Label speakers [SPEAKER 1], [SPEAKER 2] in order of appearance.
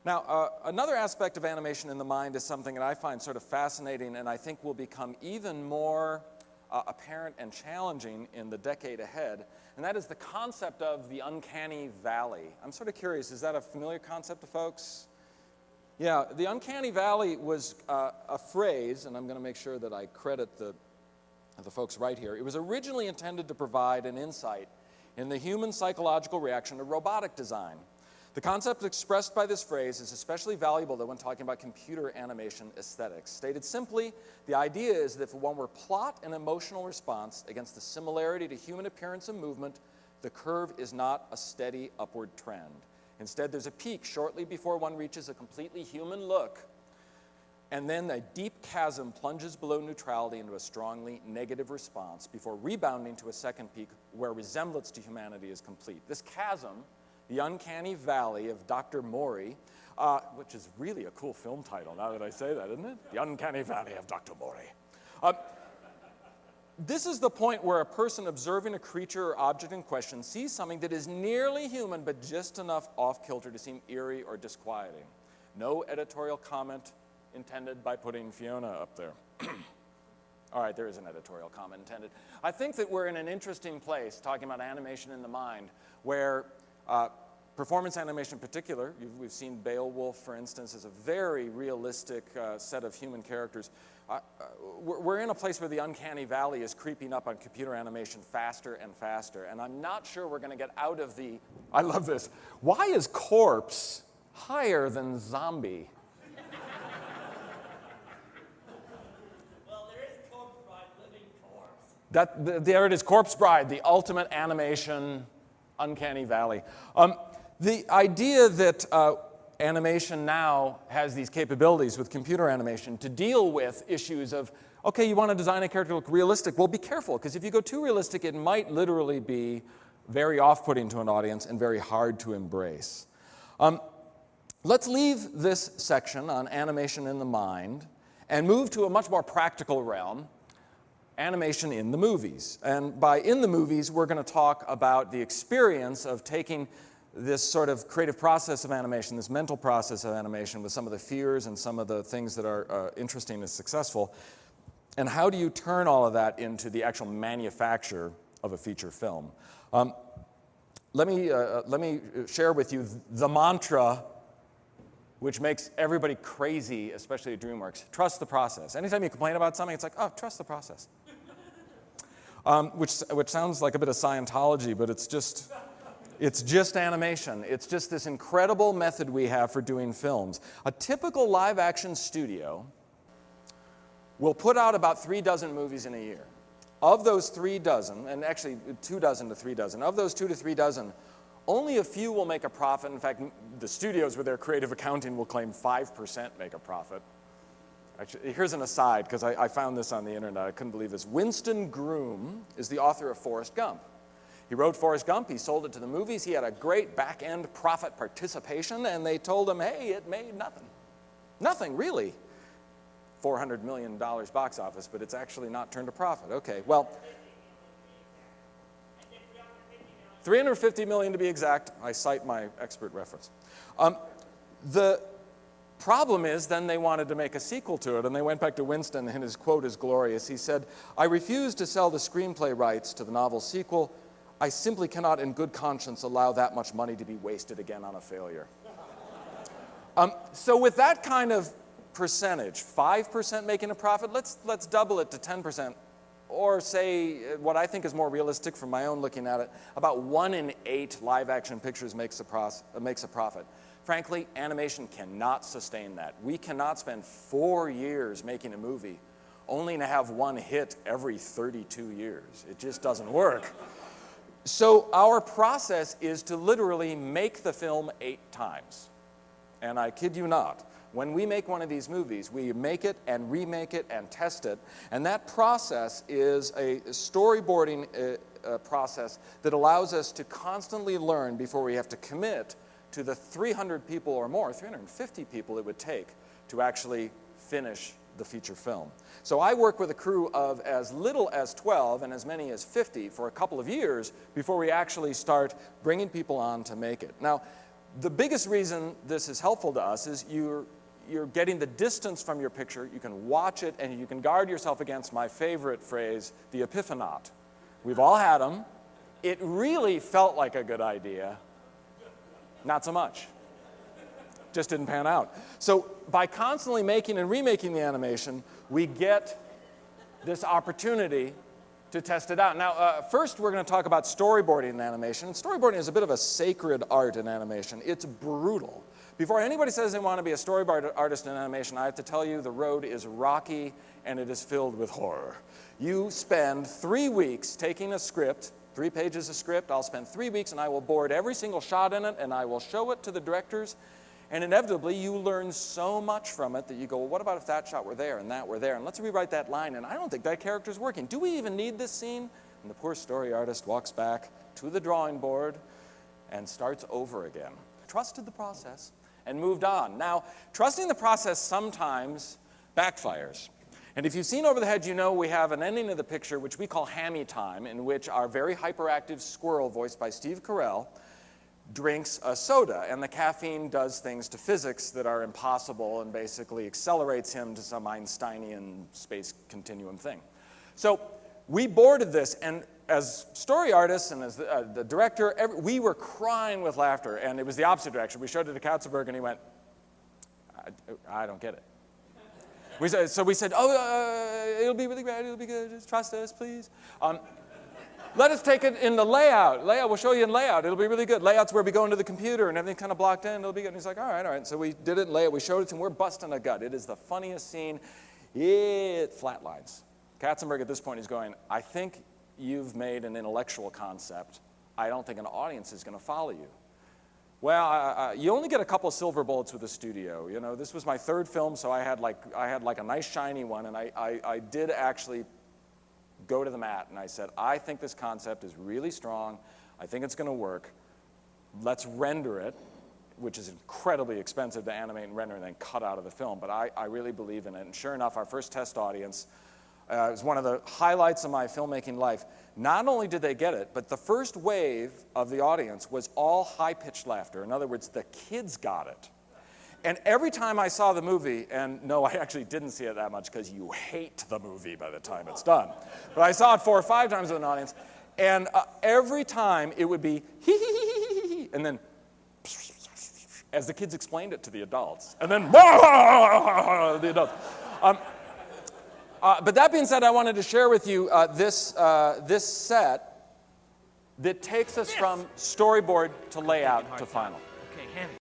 [SPEAKER 1] Now, another aspect of animation in the mind is something that I find sort of fascinating and I think will become even more apparent and challenging in the decade ahead, and that is the concept of the uncanny valley. I'm sort of curious, is that a familiar concept to folks? Yeah, the uncanny valley was a phrase, and I'm going to make sure that I credit the folks right here. It was originally intended to provide an insight in the human psychological reaction to robotic design. The concept expressed by this phrase is especially valuable when talking about computer animation aesthetics. Stated simply, the idea is that if one were plot an emotional response against the similarity to human appearance and movement, the curve is not a steady upward trend. Instead, there's a peak shortly before one reaches a completely human look, and then a deep chasm plunges below neutrality into a strongly negative response before rebounding to a second peak where resemblance to humanity is complete. This chasm, the Uncanny Valley of Dr. Mori, which is really a cool film title now that I say that, isn't it? The Uncanny Valley of Dr. Mori. This is the point where a person observing a creature or object in question sees something that is nearly human but just enough off-kilter to seem eerie or disquieting. No editorial comment intended by putting Fiona up there. All right, there is an editorial comment intended. I think that we're in an interesting place talking about animation in the mind where performance animation in particular, we've seen Beowulf, for instance, as a very realistic set of human characters. We're in a place where the uncanny valley is creeping up on computer animation faster and faster, and I'm not sure we're going to get out of the, I love this, why is corpse higher than zombie?
[SPEAKER 2] Well, there is Corpse Bride, living corpse.
[SPEAKER 1] There it is, Corpse Bride, the ultimate animation uncanny valley. The idea that animation now has these capabilities with computer animation to deal with issues of, okay, you want to design a character to look realistic, well, be careful, because if you go too realistic, it might literally be very off-putting to an audience and very hard to embrace. Let's leave this section on animation in the mind and move to a much more practical realm, animation in the movies. And by in the movies, we're going to talk about the experience of taking this sort of creative process of animation, this mental process of animation with some of the fears and some of the things that are interesting and successful, and how do you turn all of that into the actual manufacture of a feature film. Let me share with you the mantra which makes everybody crazy, especially at DreamWorks. Trust the process. Anytime you complain about something, it's like, oh, trust the process. Which sounds like a bit of Scientology, but it's just animation. It's just this incredible method we have for doing films. A typical live-action studio will put out about 3 dozen movies in a year. Of those 3 dozen, and actually 2 dozen to 3 dozen, of those 2 to 3 dozen, only a few will make a profit. In fact, the studios with their creative accounting will claim 5% make a profit. Actually, here's an aside, because I found this on the internet. I couldn't believe this. Winston Groom is the author of Forrest Gump. He wrote Forrest Gump. He sold it to the movies. He had a great back-end profit participation, and they told him, hey, it made nothing. Nothing, really. $400 million box office, but it's actually not turned a profit. Okay, well, $350 million to be exact. I cite my expert reference. The problem is then they wanted to make a sequel to it, and they went back to Winston, and his quote is glorious. He said, I refuse to sell the screenplay rights to the novel sequel. I simply cannot in good conscience allow that much money to be wasted again on a failure. So with that kind of percentage, 5% making a profit, let's double it to 10%, or say what I think is more realistic from my own looking at it, about 1 in 8 live-action pictures makes a profit. Frankly, animation cannot sustain that. We cannot spend 4 years making a movie only to have 1 hit every 32 years. It just doesn't work. So our process is to literally make the film 8 times. And I kid you not. When we make one of these movies, we make it and remake it and test it. And that process is a storyboarding process that allows us to constantly learn before we have to commit to the 300 people or more, 350 people it would take to actually finish the feature film. So I work with a crew of as little as 12 and as many as 50 for a couple of years before we actually start bringing people on to make it. Now, The biggest reason this is helpful to us is you're getting the distance from your picture, you can watch it, and you can guard yourself against my favorite phrase, the epiphanaut. We've all had them. It really felt like a good idea. Not so much. Just didn't pan out. So by constantly making and remaking the animation, we get this opportunity to test it out. Now, first we're going to talk about storyboarding in animation. And storyboarding is a bit of a sacred art in animation. It's brutal. Before anybody says they want to be a storyboard artist in animation, I have to tell you the road is rocky and it is filled with horror. You spend 3 weeks taking a script, 3 pages of script. I'll spend 3 weeks and I will board every single shot in it and I will show it to the directors. And inevitably, you learn so much from it that you go, well, what about if that shot were there and that were there? And let's rewrite that line. And I don't think that character's working. Do we even need this scene? And the poor story artist walks back to the drawing board and starts over again. Trusted the process and moved on. Now, trusting the process sometimes backfires. And if you've seen Over the Hedge, you know we have an ending of the picture which we call hammy time, in which our very hyperactive squirrel, voiced by Steve Carell, drinks a soda, and the caffeine does things to physics that are impossible and basically accelerates him to some Einsteinian space continuum thing. So we boarded this, and as story artists and as the director, we were crying with laughter, and it was the opposite direction. We showed it to Katzenberg, and he went, I don't get it. So we said, oh, it'll be really great, it'll be good, just trust us, please. Let us take it in the layout. We'll show you in layout. It'll be really good. Layout's where we go into the computer and everything kind of blocked in. It'll be good. And he's like, all right, all right. So we did it in layout. We showed it to him. We're busting a gut. It is the funniest scene. It flatlines. Katzenberg at this point is going, I think you've made an intellectual concept. I don't think an audience is going to follow you. Well, you only get a couple of silver bullets with the studio. You know, this was my 3rd film, so I had like a nice shiny one, and I did actually go to the mat, and I said, I think this concept is really strong. I think it's going to work. Let's render it, which is incredibly expensive to animate and render and then cut out of the film, but I really believe in it. And sure enough, our first test audience was one of the highlights of my filmmaking life. Not only did they get it, but the first wave of the audience was all high-pitched laughter. In other words, the kids got it. And every time I saw the movie, and no, I actually didn't see it that much because you hate the movie by the time it's done. But I saw it 4 or 5 times with an audience, and every time it would be hee hee hee hee hee, and then as the kids explained it to the adults, and then the adults. But that being said, I wanted to share with you this set that takes us from storyboard to layout to final.
[SPEAKER 2] Okay, Hammy.